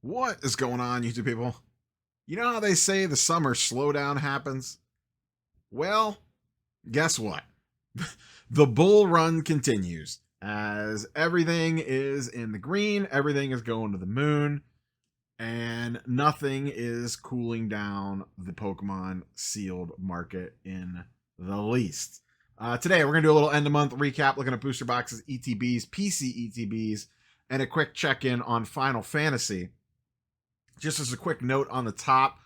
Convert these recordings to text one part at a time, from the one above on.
What is going on, YouTube people? You know how they say the summer slowdown happens? Well, guess what? The bull run continues as everything is in the green, everything is going to the moon, and nothing is cooling down the Pokemon sealed market in the least. Today, we're going to do a little end of month recap looking at booster boxes, ETBs, PC ETBs, and a quick check in on Final Fantasy. Just as a quick note on the top,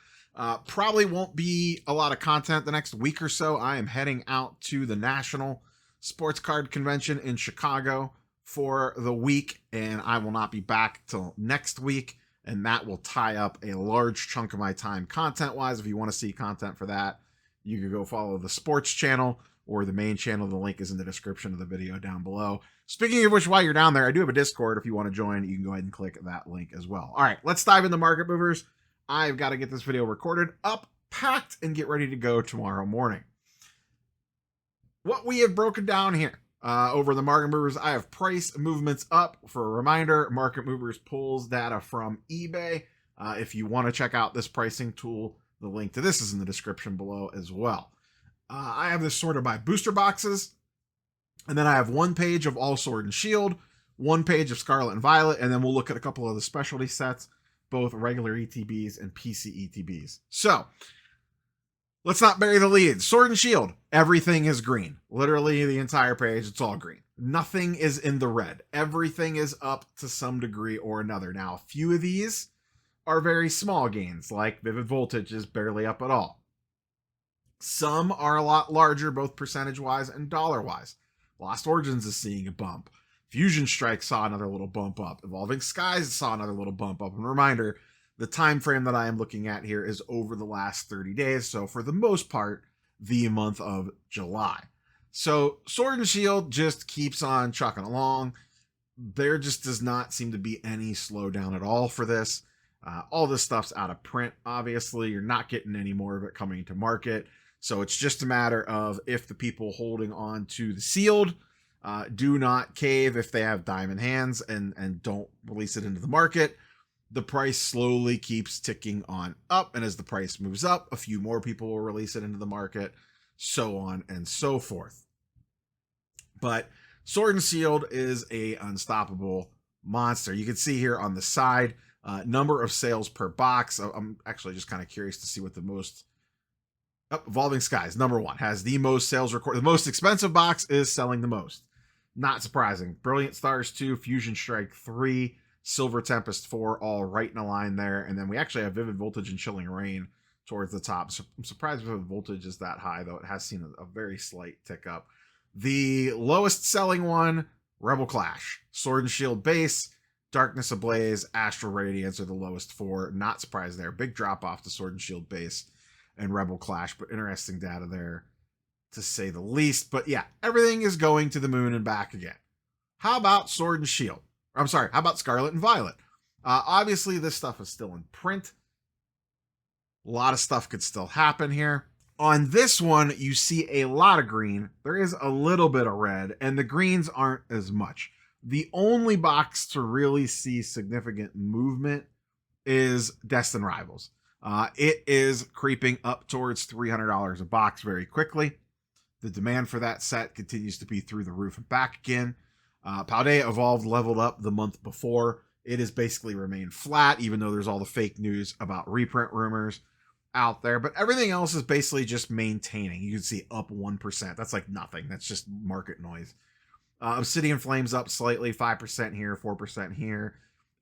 probably won't be a lot of content the next week or so. I am heading out to the National Sports Card Convention in Chicago for the week, and I will not be back till next week, and that will tie up a large chunk of my time content-wise. If you want to see content for that, you can go follow the sports channel or the main channel. The link is in the description of the video down below. Speaking of which, while you're down there, I do have a Discord. If you want to join, you can go ahead and click that link as well. All right, let's dive into market movers. I've got to get this video recorded, up, packed, and get ready to go tomorrow morning. What we have broken down here over the market movers, I have price movements up. For a reminder, market movers pulls data from eBay. If you want to check out this pricing tool, the link to this is in the description below as well. I have this sorted by booster boxes, and then I have one page of all Sword and Shield, one page of Scarlet and Violet, and then we'll look at a couple of the specialty sets, both regular ETBs and PC ETBs. So, let's not bury the lead. Sword and Shield, everything is green. Literally the entire page, it's all green. Nothing is in the red. Everything is up to some degree or another. Now, a few of these are very small gains, like Vivid Voltage is barely up at all. Some are a lot larger, both percentage-wise and dollar-wise. Lost Origins is seeing a bump. Fusion Strike saw another little bump up. Evolving Skies saw another little bump up. And reminder, the time frame that I am looking at here is over the last 30 days. So for the most part, the month of July. So Sword and Shield just keeps on chucking along. There just does not seem to be any slowdown at all for this. All this stuff's out of print, obviously. You're not getting any more of it coming to market. So it's just a matter of if the people holding on to the sealed do not cave if they have diamond hands and don't release it into the market. The price slowly keeps ticking on up. And as the price moves up, a few more people will release it into the market, so on and so forth. But Sword and Shield is a unstoppable monster. You can see here on the side, number of sales per box. I'm actually just kind of curious to see what the most... Evolving Skies, number one, has the most sales record. The most expensive box is selling the most. Not surprising. Brilliant Stars 2, Fusion Strike 3, Silver Tempest 4, all right in a line there. And then we actually have Vivid Voltage and Chilling Rain towards the top. So I'm surprised Vivid Voltage is that high, though it has seen a very slight tick up. The lowest selling one, Rebel Clash. Sword and Shield base, Darkness Ablaze, Astral Radiance are the lowest four. Not surprised there. Big drop off to Sword and Shield base and Rebel Clash, but interesting data there to say the least. But yeah, everything is going to the moon and back again. How about Sword and Shield? I'm sorry, how about Scarlet and Violet? Obviously, this stuff is still in print. A lot of stuff could still happen here. On this one, you see a lot of green. There is a little bit of red, and the greens aren't as much. The only box to really see significant movement is Destined Rivals. It is creeping up towards $300 a box very quickly. The demand for that set continues to be through the roof and back again. Paldea Evolved leveled up the month before. It has basically remained flat, even though there's all the fake news about reprint rumors out there. But everything else is basically just maintaining. You can see up 1%. That's like nothing. That's just market noise. Obsidian Flames up slightly, 5% here, 4% here.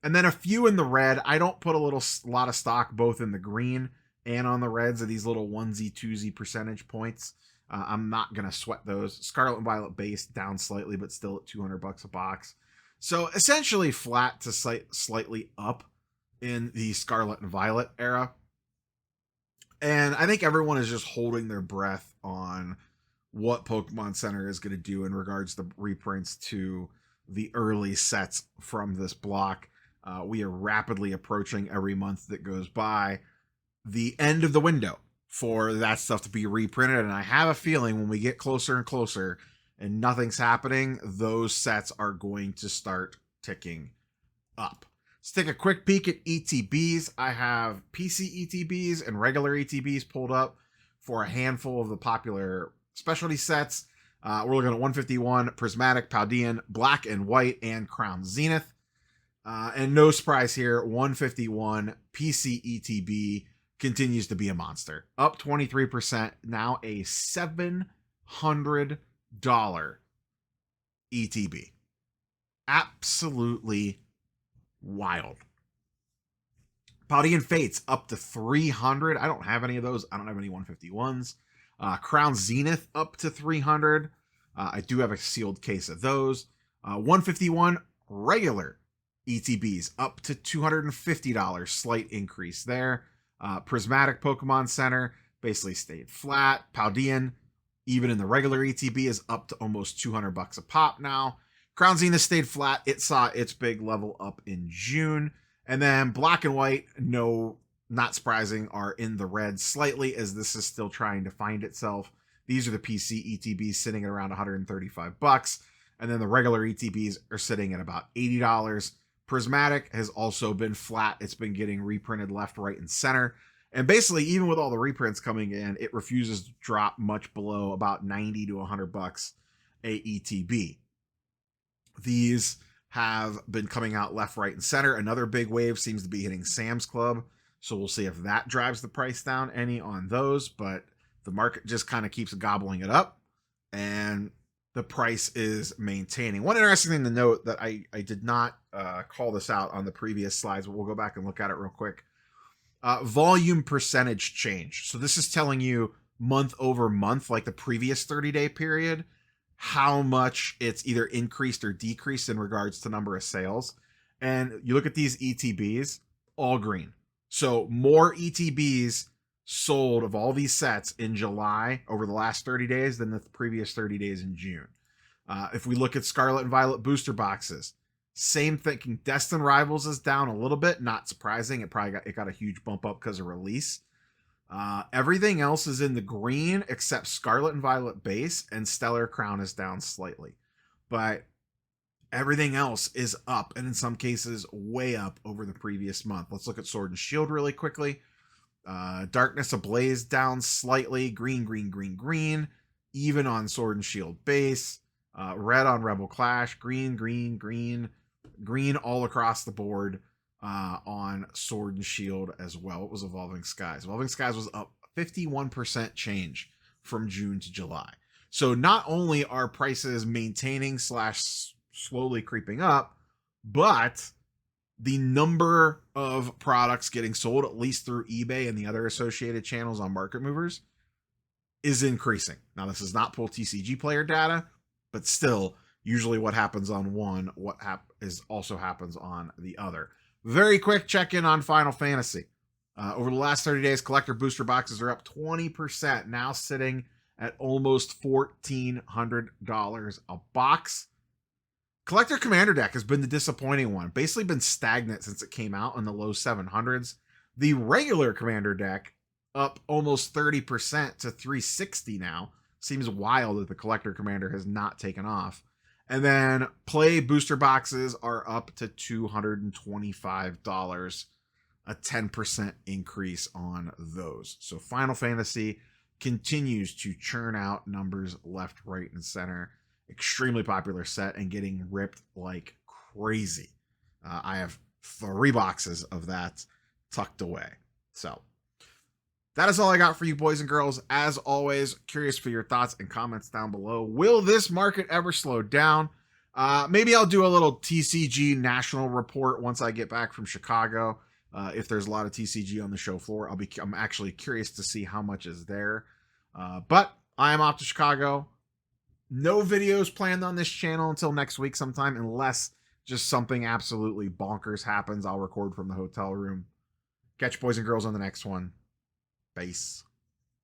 And then a few in the red. I don't put a lot of stock both in the green and on the reds of these little onesie, twosie percentage points. I'm not going to sweat those. Scarlet and Violet base down slightly, but still at $200 a box. So essentially flat to slightly up in the Scarlet and Violet era. And I think everyone is just holding their breath on what Pokemon Center is going to do in regards to reprints to the early sets from this block. We are rapidly approaching every month that goes by the end of the window for that stuff to be reprinted. And I have a feeling when we get closer and closer and nothing's happening, those sets are going to start ticking up. Let's take a quick peek at ETBs. I have PC ETBs and regular ETBs pulled up for a handful of the popular specialty sets. We're looking at 151, Prismatic, Paldean, Black and White, and Crown Zenith. And no surprise here, 151 PC ETB continues to be a monster. Up 23%, now a $700 ETB. Absolutely wild. Paldean Fates up to 300. I don't have any of those. I don't have any 151s. Crown Zenith up to 300. I do have a sealed case of those. 151 regular ETBs up to $250. Slight increase there. Prismatic Pokemon Center basically stayed flat. Paldean, even in the regular ETB, is up to almost $200 a pop now. Crown Zenith stayed flat. It saw its big level up in June. And then Black and White, no, not surprising, are in the red slightly as this is still trying to find itself. These are the PC ETBs sitting at around $135. And then the regular ETBs are sitting at about $80. Prismatic has also been flat. It's been getting reprinted left, right, and center. And basically, even with all the reprints coming in, it refuses to drop much below about $90 to $100 a ETB. These have been coming out left, right, and center. Another big wave seems to be hitting Sam's Club. So we'll see if that drives the price down any on those. But the market just kind of keeps gobbling it up. And the price is maintaining. One interesting thing to note that I did not call this out on the previous slides, but we'll go back and look at it real quick. Volume percentage change. So this is telling you month over month, like the previous 30-day period, how much it's either increased or decreased in regards to number of sales. And you look at these ETBs, all green. So more ETBs sold of all these sets in July over the last 30 days than the previous 30 days in June. If we look at Scarlet and Violet booster boxes, same thinking. Destined Rivals is down a little bit, not surprising. It got a huge bump up because of release. Everything else is in the green except Scarlet and Violet base, and Stellar Crown is down slightly. But everything else is up, and in some cases way up over the previous month. Let's look at Sword and Shield really quickly. Darkness Ablaze down slightly. Green, green, green, green. Even on Sword and Shield base. Red on Rebel Clash. Green, green, green. Green all across the board on Sword and Shield as well. It was Evolving Skies. Evolving Skies was up 51% change from June to July. So not only are prices maintaining / slowly creeping up, but the number of products getting sold, at least through eBay and the other associated channels on Market Movers, is increasing. Now, this is not pull TCG player data, but still, usually what happens on one, also happens on the other. Very quick check-in on Final Fantasy. Over the last 30 days, collector booster boxes are up 20%, now sitting at almost $1,400 a box. Collector Commander deck has been the disappointing one. Basically been stagnant since it came out in the low 700s. The regular Commander deck up almost 30% to 360 now. Seems wild that the Collector Commander has not taken off. And then play booster boxes are up to $225, a 10% increase on those. So Final Fantasy continues to churn out numbers left, right, and center. Extremely popular set and getting ripped like crazy. I have 3 boxes of that tucked away. So that is all I got for you, boys and girls. As always, curious for your thoughts and comments down below. Will this market ever slow down? Maybe I'll do a little TCG national report once I get back from Chicago. If there's a lot of TCG on the show floor, I'm actually curious to see how much is there. But I am off to Chicago. No videos planned on this channel until next week sometime, unless just something absolutely bonkers happens. I'll record from the hotel room. Catch you, boys and girls, on the next one. Peace.